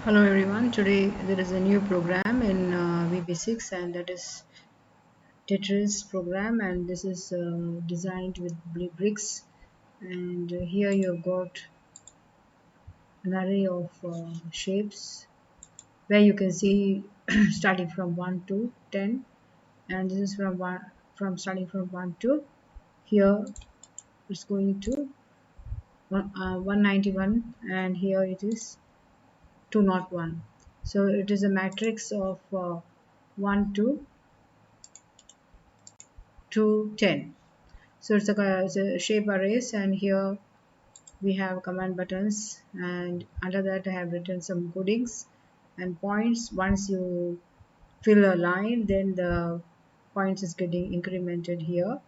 Hello everyone. Today there is a new program in vb6 and that is Tetris program, and this is designed with bricks, and here you have got an array of shapes where you can see starting from 1 to 10, and this is from starting from 1 to here it's going to 191, and here it is 201. So it is a matrix of 1 to 10. So it's a shape arrays, and here we have command buttons, and under that I have written some codings and points. Once you fill a line, then the points is getting incremented here,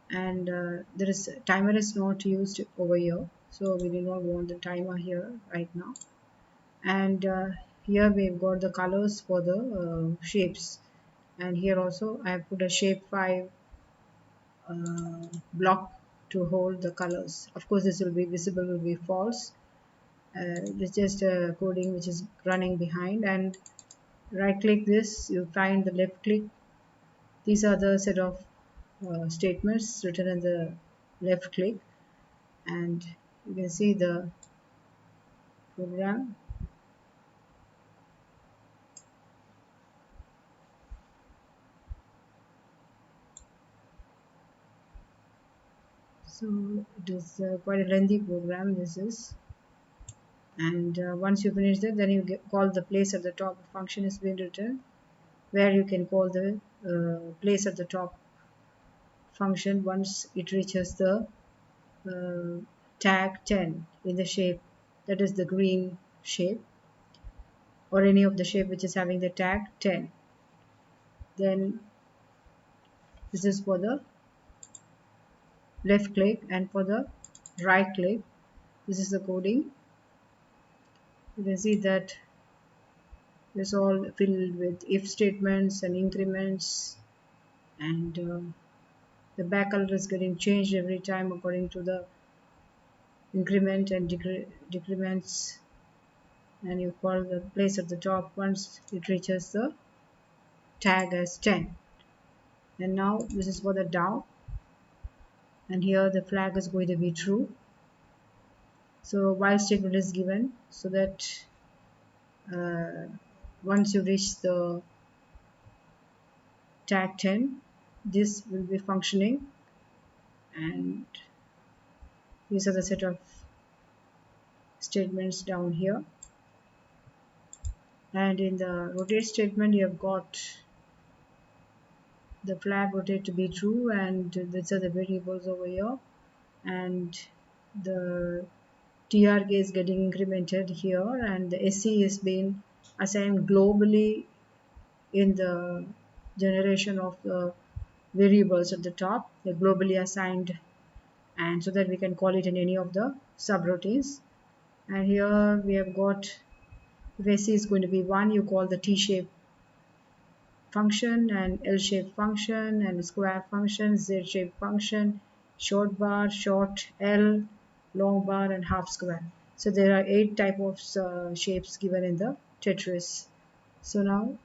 and there is timer is not used over here, so we do not want the timer here right now. And here we've got the colors for the shapes, and here also I have put a shape 5 block to hold the colors. Of course, this will be visible, will be false. It's just a coding which is running behind, and right click this, you find the left click. These are the set of statements written in the left click, and you can see the program. So it is quite a lengthy program, this is. And once you finish that, then you call the place at the top. Function is being written where you can call the place at the top function once it reaches the uh, tag 10 in the shape, that is the green shape, or any of the shape which is having the tag 10. Then this is for the left click, and for the right click, this is the coding. You can see that it's all filled with if statements and increments, and the back color is getting changed every time according to the increment and decrements, and you call the place at the top once it reaches the tag as 10. And now this is for the down, and here the flag is going to be true. So while statement is given, so that uh, once you reach the tag 10, this will be functioning, and these are the set of statements down here. And in the rotate statement, you have got the flag rotate to be true, and these are the variables over here, and the TRK is getting incremented here, and the SC is being assigned globally in the generation of the variables at the top. They're globally assigned, and so that we can call it in any of the subroutines. And here we have got, if SC is going to be 1, you call the T-shape function, and L-shape function, and square function, Z-shape function, short bar, short L, long bar, and half square. So there are 8 type of shapes given in the Tetris. So now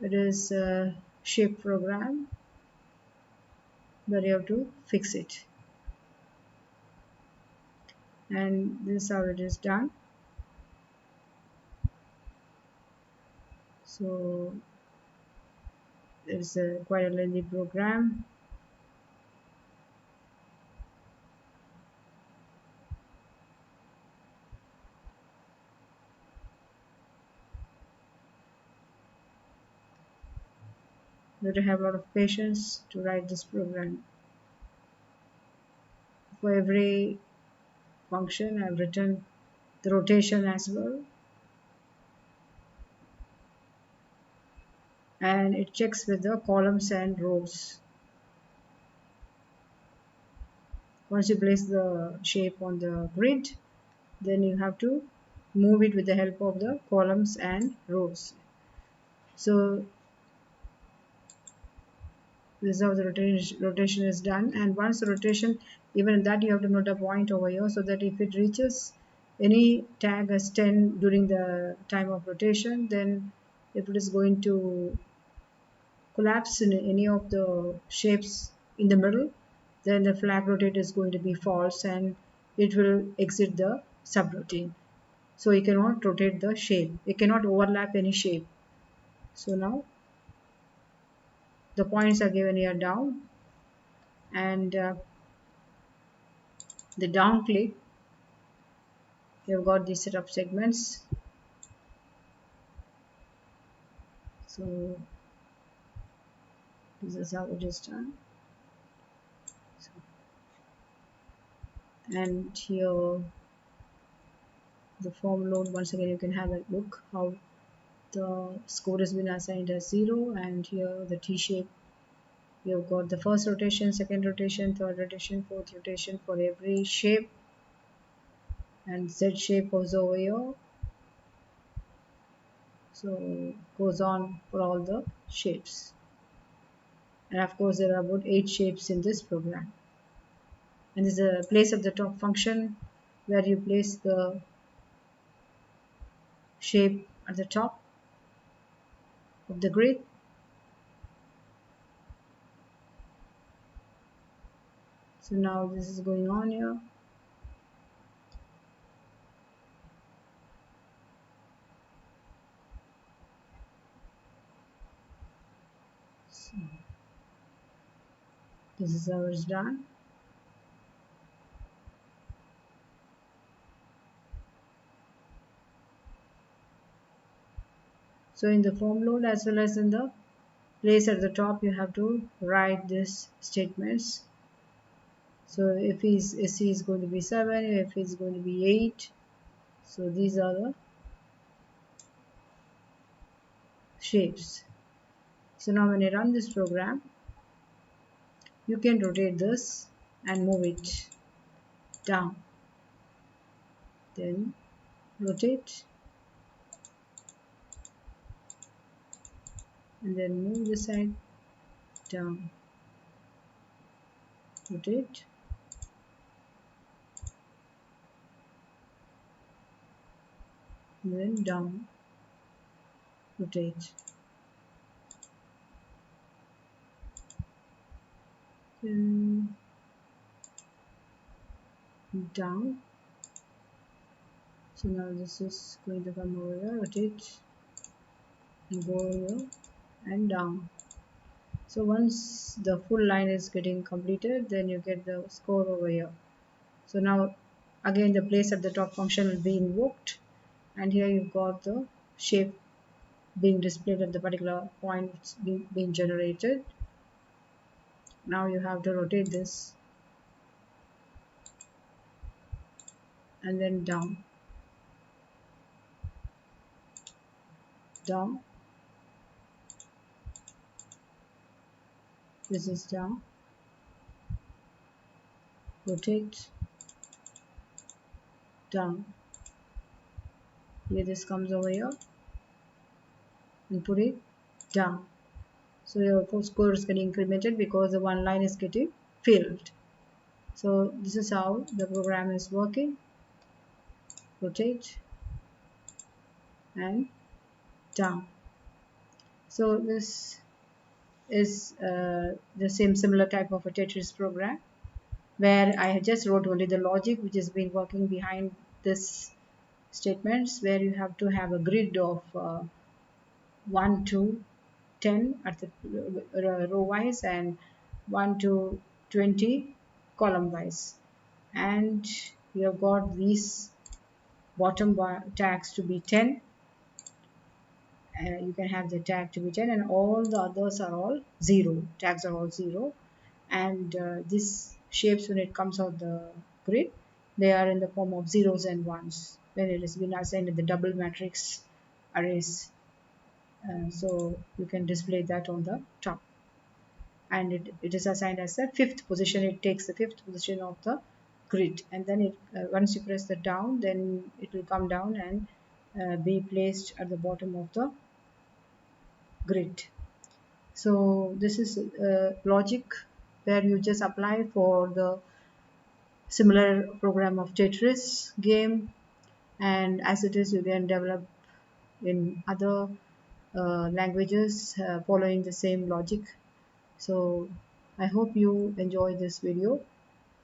it is a shape program, but you have to fix it, and this is how it is done. So it's quite a lengthy program. You have to have a lot of patience to write this program. For every function I've written the rotation as well, and it checks with the columns and rows. Once you place the shape on the grid, then you have to move it with the help of the columns and rows. So this is how the rotation is done, and once the rotation, even that you have to note a point over here, so that if it reaches any tag as 10 during the time of rotation, then if it is going to collapse in any of the shapes in the middle, then the flag rotate is going to be false and it will exit the subroutine. So you cannot rotate the shape, it cannot overlap any shape. So now the points are given here down, and the down click, you've got the setup segments. So this is how it is done. So, and here the form load, once again you can have a look how the score has been assigned as 0, and here the T shape, you've got the first rotation, second rotation, third rotation, fourth rotation for every shape, and Z shape goes over here. So goes on for all the shapes, and of course there are about 8 shapes in this program. And there's a place at the top function where you place the shape at the top of the grid. So now this is going on here. So this is how it's done. So in the form load as well as in the place at the top, you have to write these statements. So if SC is going to be 7, if it's going to be 8, so these are the shapes. So now when I run this program, you can rotate this and move it down, then rotate, and then move this side down, rotate, and then down, rotate, then down. So now this is going to come over here, rotate, and go here and down. So once the full line is getting completed, then you get the score over here. So now again the place at the top function will be invoked, and here you've got the shape being displayed at the particular point being generated. Now you have to rotate this and then down, down, this is down, rotate, down. Here this comes over here and put it down. So your score is getting incremented because the one line is getting filled. So this is how the program is working. Rotate and down. So this is the same similar type of a Tetris program where I just wrote only the logic which has been working behind this statements, where you have to have a grid of 1 to 10 at the row wise and 1 to 20 column wise, and you have got these bottom tags to be 10. You can have the tag to be 10, and all the others are all 0, tags are all 0. And these shapes, when it comes out the grid, they are in the form of zeros and ones when it has been assigned in the double matrix arrays. So you can display that on the top, and it is assigned as the fifth position. It takes the fifth position of the grid, and then it once you press the down, then it will come down and be placed at the bottom of the grid. So this is logic where you just apply for the similar program of Tetris game, and as it is you can develop in other languages following the same logic. So I hope you enjoy this video.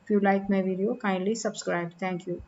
If you like my video, kindly subscribe. Thank you.